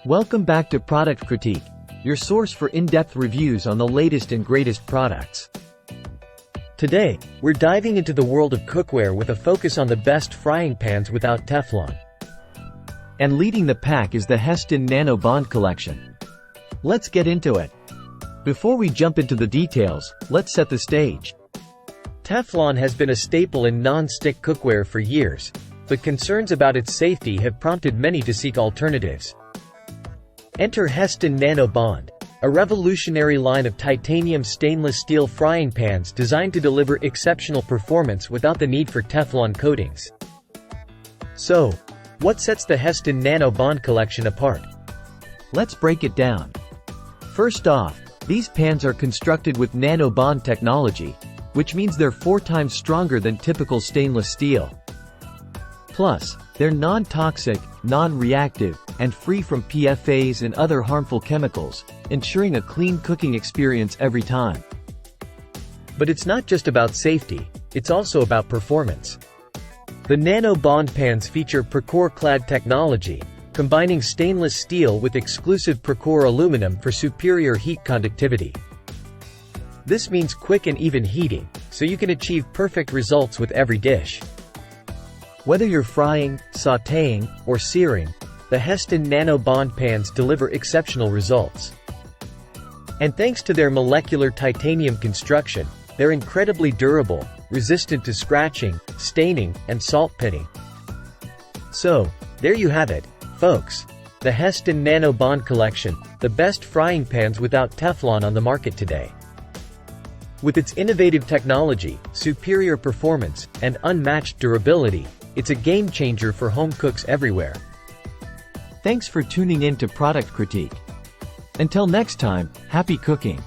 Welcome back to Product Critique, your source for in-depth reviews on the latest and greatest products. Today, we're diving into the world of cookware with a focus on the best frying pans without Teflon. And leading the pack is the Hestan NanoBond collection. Let's get into it. Before we jump into the details, let's set the stage. Teflon has been a staple in non-stick cookware for years, but concerns about its safety have prompted many to seek alternatives. Enter Hestan NanoBond, a revolutionary line of titanium stainless steel frying pans designed to deliver exceptional performance without the need for Teflon coatings. So, what sets the Hestan NanoBond collection apart? Let's break it down. First off, these pans are constructed with NanoBond technology, which means they're 4 times stronger than typical stainless steel. Plus, they're non-toxic, non-reactive, and free from PFAs and other harmful chemicals, ensuring a clean cooking experience every time. But it's not just about safety, it's also about performance. The NanoBond pans feature Percor-clad technology, combining stainless steel with exclusive Percor aluminum for superior heat conductivity. This means quick and even heating, so you can achieve perfect results with every dish. Whether you're frying, sautéing, or searing, the Hestan NanoBond pans deliver exceptional results. And thanks to their molecular titanium construction, they're incredibly durable, resistant to scratching, staining, and salt pitting. So, there you have it, folks. The Hestan NanoBond collection, the best frying pans without Teflon on the market today. With its innovative technology, superior performance, and unmatched durability, it's a game-changer for home cooks everywhere. Thanks for tuning in to Product Critique. Until next time, happy cooking!